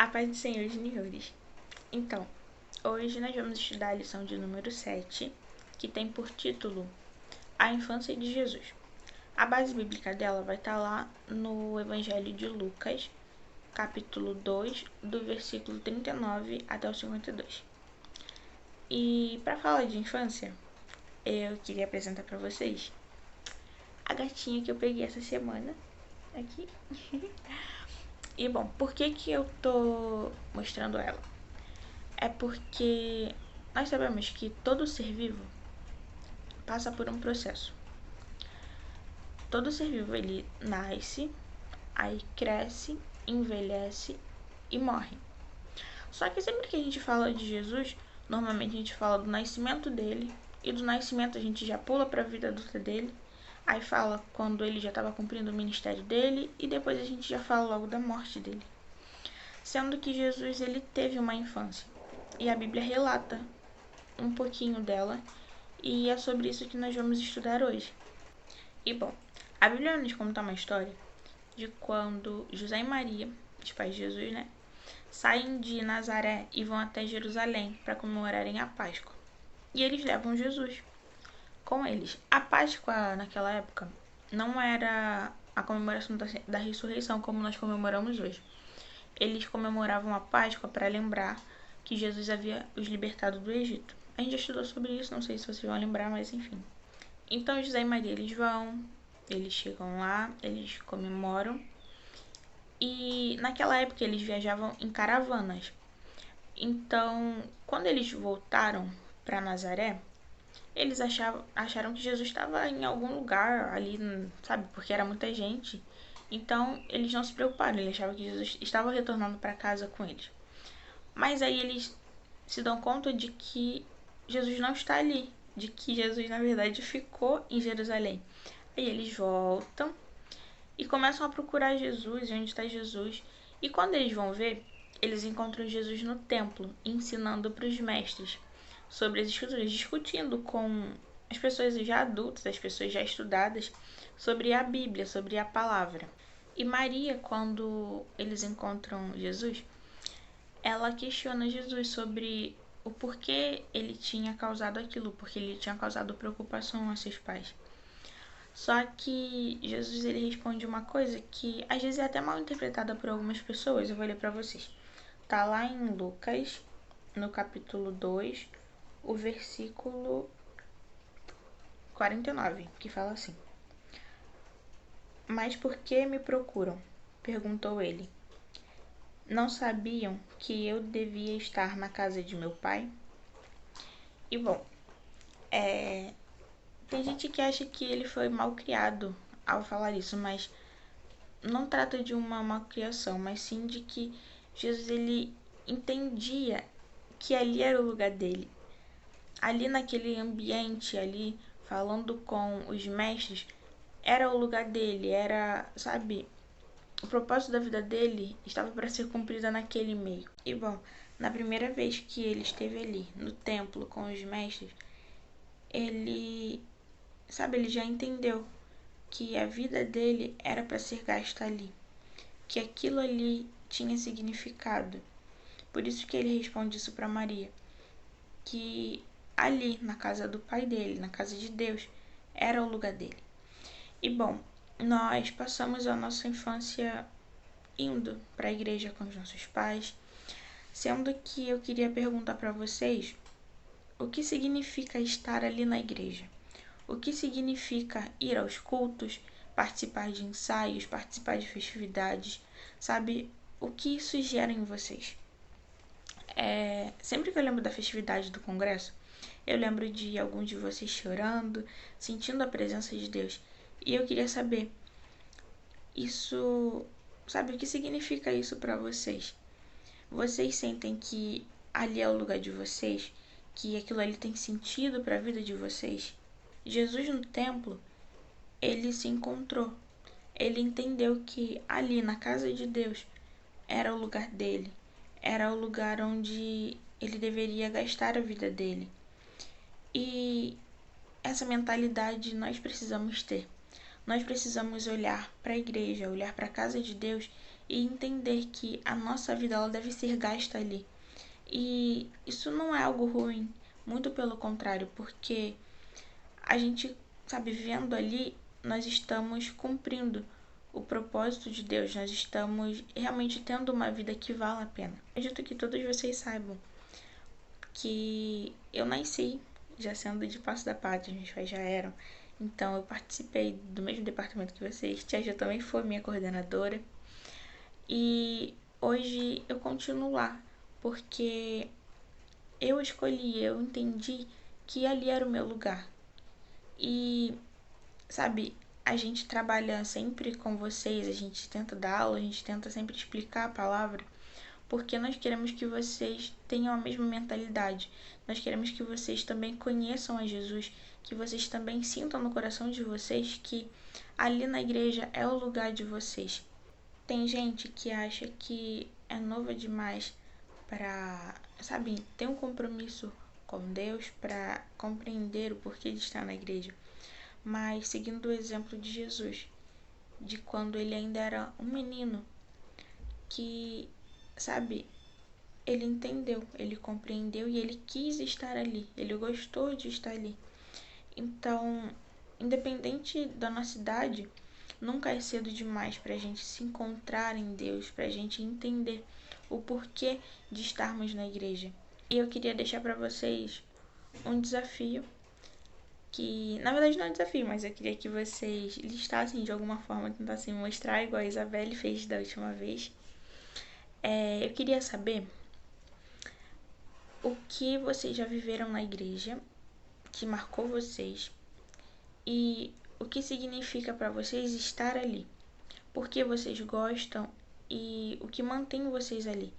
paz do Senhor, senhores. Então, hoje nós vamos estudar a lição de número 7, que tem por título A Infância de Jesus. A base bíblica dela vai estar lá no Evangelho de Lucas, capítulo 2, do versículo 39 até o 52. E para falar de infância, eu queria apresentar para vocês a gatinha que eu peguei essa semana aqui. E bom, por que eu tô mostrando ela? É porque nós sabemos que todo ser vivo passa por um processo. Todo ser vivo, ele nasce, aí cresce, envelhece e morre. Só que sempre que a gente fala de Jesus, normalmente a gente fala do nascimento dele, e do nascimento a gente já pula para a vida adulta dele, aí fala quando ele já estava cumprindo o ministério dele, e depois a gente já fala logo da morte dele. Sendo que Jesus, ele teve uma infância, e a Bíblia relata um pouquinho dela, e é sobre isso que nós vamos estudar hoje. E bom, a Bíblia nos conta uma história de quando José e Maria, os pais de Jesus, saem de Nazaré e vão até Jerusalém para comemorarem a Páscoa. E eles levam Jesus com eles. A Páscoa, naquela época, não era a comemoração da ressurreição como nós comemoramos hoje. Eles comemoravam a Páscoa para lembrar que Jesus havia os libertado do Egito. A gente já estudou sobre isso, não sei se vocês vão lembrar, mas enfim. Então José e Maria, eles chegam lá, eles comemoram. E naquela época eles viajavam em caravanas. Então, quando eles voltaram para Nazaré, eles acharam que Jesus estava em algum lugar ali, sabe? Porque era muita gente. Então, eles não se preocuparam, eles achavam que Jesus estava retornando para casa com eles. Mas aí eles se dão conta de que Jesus não está ali, de que Jesus, na verdade, ficou em Jerusalém. Aí eles voltam e começam a procurar Jesus, onde está Jesus. E quando eles vão ver, eles encontram Jesus no templo, ensinando para os mestres sobre as escrituras, discutindo com as pessoas já adultas, as pessoas já estudadas, sobre a Bíblia, sobre a palavra. E Maria, quando eles encontram Jesus, ela questiona Jesus sobre o porquê ele tinha causado aquilo, porque ele tinha causado preocupação a seus pais. Só que Jesus, ele responde uma coisa que às vezes é até mal interpretada por algumas pessoas. Eu vou ler para vocês. Tá lá em Lucas, no capítulo 2, o versículo 49, que fala assim: Mas por que me procuram? Perguntou ele. Não sabiam que eu devia estar na casa de meu pai? E bom, tem gente que acha que ele foi mal criado ao falar isso, mas não trata de uma malcriação, mas sim de que Jesus, ele entendia que ali era o lugar dele. Ali naquele ambiente, ali falando com os mestres, era o lugar dele, era, sabe, o propósito da vida dele estava para ser cumprida naquele meio. E bom, na primeira vez que ele esteve ali, no templo, com os mestres, ele, sabe, ele já entendeu que a vida dele era para ser gasta ali, que aquilo ali tinha significado. Por isso que ele responde isso para Maria, que ali, na casa do pai dele, na casa de Deus, era o lugar dele. E bom, nós passamos a nossa infância indo para a igreja com os nossos pais, sendo que eu queria perguntar para vocês o que significa estar ali na igreja. O que significa ir aos cultos, participar de ensaios, participar de festividades, sabe? O que isso gera em vocês? Sempre que eu lembro da festividade do congresso, eu lembro de alguns de vocês chorando, sentindo a presença de Deus. E eu queria saber, isso, sabe, o que significa isso para vocês? Vocês sentem que ali é o lugar de vocês? Que aquilo ali tem sentido para a vida de vocês? Jesus no templo, ele se encontrou. Ele entendeu que ali na casa de Deus era o lugar dele. Era o lugar onde ele deveria gastar a vida dele. E essa mentalidade nós precisamos ter. Nós precisamos olhar para a igreja, olhar para a casa de Deus e entender que a nossa vida ela deve ser gasta ali. E isso não é algo ruim, muito pelo contrário, porque a gente, sabe, vivendo ali, nós estamos cumprindo o propósito de Deus, nós estamos realmente tendo uma vida que vale a pena. Acredito que todos vocês saibam que eu nasci já sendo de Passo da Pátria, meus pais já eram, então eu participei do mesmo departamento que vocês, Tia Jo também foi minha coordenadora, e hoje eu continuo lá, porque eu escolhi, eu entendi que ali era o meu lugar. E, sabe, a gente trabalha sempre com vocês, a gente tenta dar aula, a gente tenta sempre explicar a palavra, porque nós queremos que vocês tenham a mesma mentalidade. Nós queremos que vocês também conheçam a Jesus, que vocês também sintam no coração de vocês que ali na igreja é o lugar de vocês. Tem gente que acha que é nova demais para, sabe, ter um compromisso com Deus, para compreender o porquê de estar na igreja. Mas seguindo o exemplo de Jesus, de quando ele ainda era um menino, que, sabe, ele entendeu, ele compreendeu e ele quis estar ali, ele gostou de estar ali. Então, independente da nossa idade, nunca é cedo demais para a gente se encontrar em Deus, para a gente entender o porquê de estarmos na igreja. E eu queria deixar para vocês um desafio, que na verdade não é um desafio, mas eu queria que vocês listassem de alguma forma, tentassem mostrar, igual a Isabelle fez da última vez. Eu queria saber o que vocês já viveram na igreja, que marcou vocês, e o que significa para vocês estar ali. Por que vocês gostam e o que mantém vocês ali.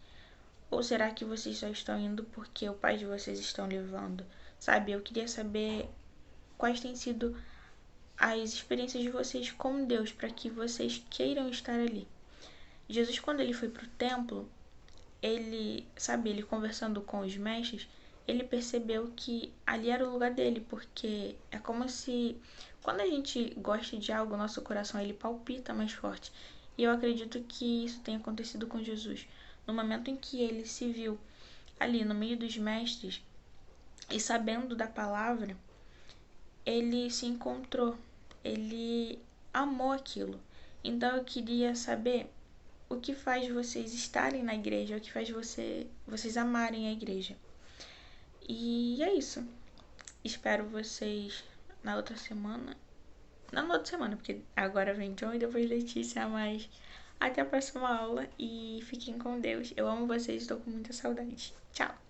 Ou será que vocês só estão indo porque o pai de vocês estão levando? Sabe, eu queria saber quais têm sido as experiências de vocês com Deus para que vocês queiram estar ali. Jesus, quando ele foi para o templo, ele conversando com os mestres, ele percebeu que ali era o lugar dele, porque é como se quando a gente gosta de algo, nosso coração ele palpita mais forte. E eu acredito que isso tenha acontecido com Jesus. No momento em que ele se viu ali no meio dos mestres e sabendo da palavra, ele se encontrou, ele amou aquilo. Então eu queria saber o que faz vocês estarem na igreja, o que faz vocês amarem a igreja. E é isso. Espero vocês na outra semana. Não na outra semana, porque agora vem John e depois Letícia, mas até a próxima aula e fiquem com Deus. Eu amo vocês, estou com muita saudade. Tchau!